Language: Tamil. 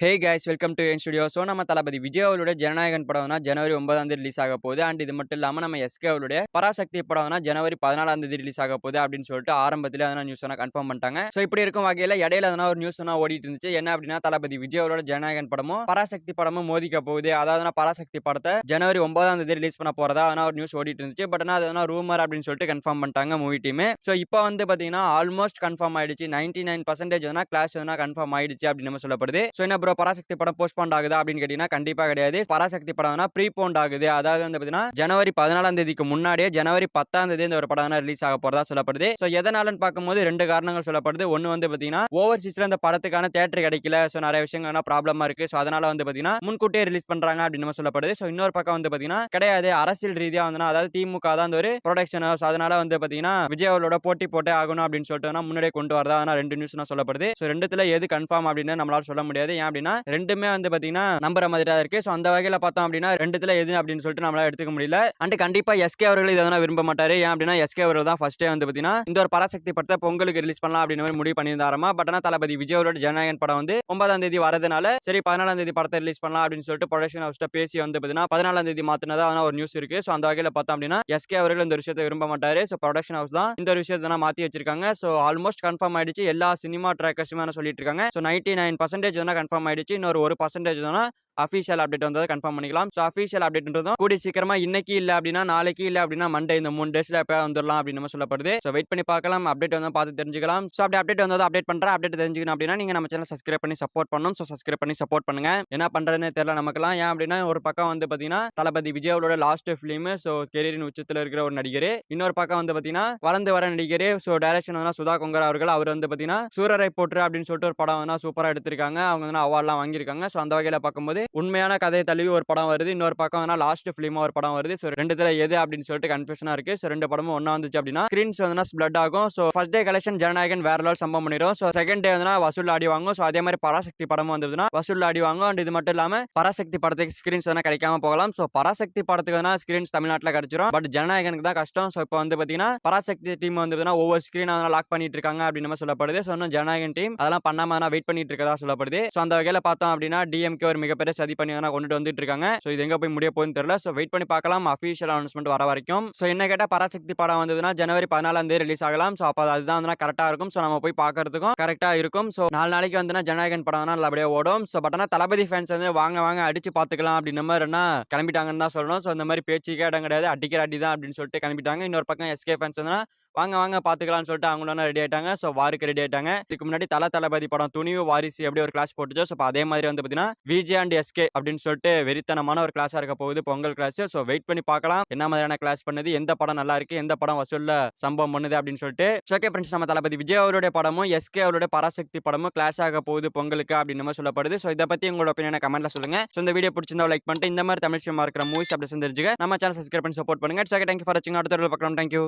Hey guys welcome to N studio. So நம்ம தளபதி விஜய் அவர்களுடைய ஜனநாயகன் படம்னா ஜனவரி 9ஆம் தேதி ரிலீஸ் ஆக போகுது. அண்ட் இது மட்டும் இல்லாமல் நம்ம எஸ்கே அவருடைய பராசக்தி படம்னா ஜனவரி 14ஆம் தேதி ரிலீஸ் ஆக போகுது அப்படின்னு சொல்லிட்டு ஆரம்பத்தில் அதனால் நியூஸ் கன்ஃபார்ம் பண்ணிட்டாங்க. ஸோ இப்படி இருக்கும் வகையில் இடையில அதனால் ஒரு நியூஸ் ஓடிட்டு இருந்துச்சு. என்ன அப்படின்னா தளபதி விஜய் அவரோட ஜனநாயகன் படமும் பராசக்தி படமும் மோதிக்க போகுது. அதாவது பராசக்தி படத்தை ஜனவரி 9ஆம் தேதி ரிலீஸ் பண்ண போறதா ஒரு நியூஸ் ஓடிட்டு இருந்துச்சு. பட் ஆனால் அது ரூமர் அப்படின்னு சொல்லிட்டு கன்ஃபார்ம் பண்ணிட்டாங்க மூவி டீம். ஸோ இப்போ பார்த்தீங்கன்னா ஆல்மோஸ்ட் கன்ஃபார்ம் ஆயிடுச்சு. 99% கிளாஸ் கன்ஃபார்ம் ஆயிடுச்சு அப்படின்னு நம்ம சொல்லப்படுது. ஸோ என்ன ப்ரோ பராசக்தி படம் போஸ்ட்போன் ஆகுதா அப்படின்னு கேட்டீங்கன்னா கண்டிப்பா கிடையாது. பராசக்தி படம்னா ப்ரீபோண்ட் ஆகுது. அதாவது பாத்தீங்கன்னா ஜனவரி 14ஆம் தேதிக்கு முன்னாடியே ஜனவரி 10ஆம் தேதி இந்த ஒரு படம் ரிலீஸ் ஆக போறதா சொல்லப்படுது. சோ எதனாலன்னு பார்க்கும்போது ரெண்டு காரணங்கள் சொல்லப்படுது. ஒன்னு பாத்தீங்கன்னா ஓவர்சீஸ்ல இந்த படத்துக்கான தியேட்டர் கிடைக்கல. சோ நிறைய விஷயங்கள் ப்ராப்ளமா இருக்கு. சோ அதனால பாத்தீங்கன்னா முன்கூட்டியே ரிலீஸ் பண்றாங்க அப்படின்னு சொல்லப்படுது. சோ இன்னொரு பக்கம் பாத்தீங்கன்னா கிடையாது, அரசியல் ரீதியா அதாவது திமுக தான் ஒரு ப்ரொடக்ஷன். சோ அதனால பாத்தீங்கன்னா விஜய் அவர்களோட போட்டி போட்டே ஆகணும் அப்படின்னு சொல்லிட்டு முன்னாடியே கொண்டு வரதா ரெண்டு நியூஸ் சொல்லப்படுது. சோ ரெண்டுத்துல எது கன்ஃபார்ம் அப்படின்னு நம்மளால சொல்ல முடியாது. ஏன் அப்படின்னா ரெண்டுமே பாத்தீங்கன்னா நம்புற மாதிரி தான் இருக்கு. சோ அந்த வகையில பார்த்தோம் அப்படின்னா ரெண்டுத்துல எது அப்படின்னு சொல்லிட்டு நம்மளால எடுத்துக்க முடியல. அண்ட் கண்டிப்பா எஸ்கே அவர்கள் இதை விரும்ப மாட்டாரு. ஏன் அப்படின்னா எஸ்கே அவர்கள் தான் ஃபர்ஸ்டே பாத்தீங்கன்னா இந்த ஒரு பராசக்தி படத்தை பொங்கலுக்கு ரிலீஸ் பண்ணலாம் அப்படின்னு முடிவு பண்ணியிருந்தாராமா. பட் ஆனா தளபதி விஜய் அவரோட ஜனநாயகன் படம் 9ஆம் தேதி வரதுனால சரி 14ஆம் தேதி படத்தை ரிலீஸ் பண்ணலாம் அப்படின்னு சொல்லிட்டு ப்ரொடக்ஷன் ஹவுஸ்ட பேசி பாத்தீங்கன்னா 14ஆம் தேதி மாத்தினதா ஒரு நியூஸ் இருக்கு. சோ அந்த வகையில பார்த்தோம் அப்படின்னா எஸ்கே அவர்கள் இந்த விஷயத்தை விரும்ப மாட்டாரு. சோ ப்ரொடக்ஷன் ஹவுஸ் தான் இந்த ஒரு விஷயத்தை மாத்தி வச்சிருக்காங்க. சோ ஆல்மோஸ்ட் கன்ஃபார்ம் ஆயிடுச்சு. எல்லா சினிமா ட்ராக்கர்ஸுமே சொல்லிட்டு இருக்காங்க. சோ 99% கன்ஃபார்ம் ஆயிடுச்சு. இன்னொரு 1% தானா அபிஷியல் அப்டேட் வந்ததை கன்ஃபார்ம் பண்ணிக்கலாம். சோ அபிஷியல் அப்டேட்ன்றதும் கூடி சீக்கிரமா இன்னைக்கு இல்ல அப்படின்னா நாளைக்கு இல்ல அப்படின்னா மண்டே இந்த 3 டேஸ்ல எப்ப வந்துடலாம் அப்படின்னு நம்ம சொல்லப்படுது. சோ வெயிட் பண்ணி பார்க்கலாம். அப்டேட் பார்த்து தெரிஞ்சுக்கலாம். சோ அப்படி அப்டேட் வந்தது அப்டேட் பண்றேன். அப்டேட் தெரிஞ்சுக்கணும் அப்படின்னா நீங்க நம்ம சேனல் சப்ஸ்கிரைப் பண்ணி சப்போர்ட் பண்ணணும். சோ சப்ஸ்கிரைப் பண்ணி சப்போர்ட் பண்ணுங்க. என்ன பண்றதுன்னு தெரியல நமக்குலாம். ஏன் அப்படின்னா ஒரு பக்கம் பாத்தீங்கன்னா தளபதி விஜய் அவரோட லாஸ்ட் பிலிம். சோ கெரியரின் உச்சத்துல இருக்கிற ஒரு நடிகர். இன்னொரு பக்கம் பாத்தீங்கன்னா வளர்ந்து வர நடிகர். சோ டைரக்ஷன் சுதா கொங்கரா அவர்கள். அவர் பாத்தீங்கன்னா சூரரை போற்று அப்படின்னு சொல்லிட்டு ஒரு படம் சூப்பரா எடுத்திருக்காங்க. அவங்க அவார்ட்லாம் வாங்கியிருக்காங்க. சோ அந்த வகையில பார்க்கும்போது உண்மையான கதை தழுவி ஒரு படம் வருது. இன்னொரு பக்கம் லாஸ்ட் பிலிமா ஒரு படம் வருது. சோ ரெண்டுத்துல எது அப்படின்னு சொல்லிட்டு கன்ஃபியூஷனா இருக்கு. சோ ரெண்டு படமும் ஒண்ணா வந்துச்சு அப்படின்னா ஸ்கிரீன்ஸ் ஸ்ப்ளட் ஆகும். So first day collection Jananayagan வேற லெவல் சம்பவம் பண்ணிரும். சோ செகண்ட் டே வசூல் ஆடி வாங்கும். சோ அதே மாதிரி பராசக்தி படமும் வந்ததுன்னா வசூல் ஆடி வாங்கும். அண்ட் இது மட்டும் இல்லாம பராசக்தி படத்துக்கு ஸ்கிரீன்ஸ் கிடைக்காம போகலாம். சோ பராசக்தி படத்துக்கு ஸ்கிரீன்ஸ் தமிழ்நாட்டுல கிடைச்சிரும். பட் ஜனநாயகனுக்கு தான் கஷ்டம். சோ இப்போ பாத்தீங்கன்னா பராசக்தி டீம் ஒவ்வொரு ஸ்கிரீன் லாக் பண்ணிட்டு இருக்காங்க அப்படின்னு சொல்லப்படுது. சோ இன்னும் ஜனநாயகன் டீம் அதெல்லாம் பண்ணாம வெயிட் பண்ணிட்டு இருக்கதா சொல்லப்படுது. சோ அந்த வகையில பார்த்தோம் அப்படின்னா டிஎம்கே ஒரு மிகப்பெரிய சதி பண்ணி கொண்டுட்டு வந்துட்டு இருக்காங்க. சோ இது எங்க போய் முடிய போகுதுன்னு தெரியல. சோ வெயிட் பண்ணி பார்க்கலாம் அபிஷியல் அனௌன்ஸ்மென்ட் வர வரைக்கும். சோ என்ன கேட்டா பராசக்தி படம் வந்ததுன்னா ஜனவரி 14ஆம் தேதி ரிலீஸ் ஆகலாம். சோ அப்ப அதுதான் கரெக்டா இருக்கும். சோ நம்ம போய் பார்க்கிறதுக்கும் கரெக்டா இருக்கும். சோ 4 நாளைக்கு ஜனநாயகன் படம் நல்லபடியா ஓடும். சோ பட் ஆனா தளபதி ஃபேன்ஸ் வாங்க வாங்க அடிச்சு பாத்துக்கலாம் அப்படின்னு மாதிரி கிளம்பிட்டாங்கன்னு தான் சொல்லணும். சோ இந்த மாதிரி பேச்சுக்கே இடம் கிடையாது. அடிக்கிற அடி தான் அப்படின்னு சொல்லிட்டு கிளம்பிட்டாங்க. இன்னொரு பக்கம் எஸ்கே ஃபேன்ஸ் வாங்க வாங்க பாத்துக்கலாம்னு சொல்லிட்டு அவங்களும் ரெடி ஆயிட்டாங்க. சோ வாருக்கு ரெடி ஆயிட்டாங்க. இதுக்கு முன்னாடி தளபதி படம் துணிவு வாரிசு எப்படி ஒரு கிளாஸ் போட்டுச்சோ சோ அதே மாதிரி பாத்தீங்கன்னா விஜய் அண்ட் எஸ்கே அப்படின்னு சொல்லிட்டு வெறித்தனமான ஒரு கிளாஸா இருக்க போகுது பொங்கல் கிளாஸ். சோ வெயிட் பண்ணி பார்க்கலாம் என்ன மாதிரியான கிளாஸ் பண்ணுது, எந்த படம் நல்லா இருக்கு, எந்த படம் வசூல்ல சம்பவம் பண்ணுது அப்படின்னு சொல்லிட்டு. ஓகே ஃப்ரெண்ட்ஸ், நம்ம தளபதி விஜய் அவருடைய படமும் எஸ்கே அவருடைய பராசக்தி படமும் கிளாஸ் ஆக போகுது பொங்கலுக்கு அப்படின்னு சொல்லப்படுது. சோ இதை பத்தி உங்களோட ஒப்பீனியனை கமெண்ட்ல சொல்லுங்க. சோ இந்த வீடியோ பிடிச்சிருந்தா லைக் பண்ணிட்டு இந்த மாதிரி தமிழ் சினிமா இருக்கிற மூவிஸ் அப்படி தெரிஞ்சுக்க நம்ம சேனல் சப்ஸ்கிரைப் பண்ணி சப்போர்ட் பண்ணுங்க. ஓகே, தேங்க்யூ ஃபார் வாட்சிங். அடுத்த வீடியோல பார்க்கலாம். தேங்க்யூ.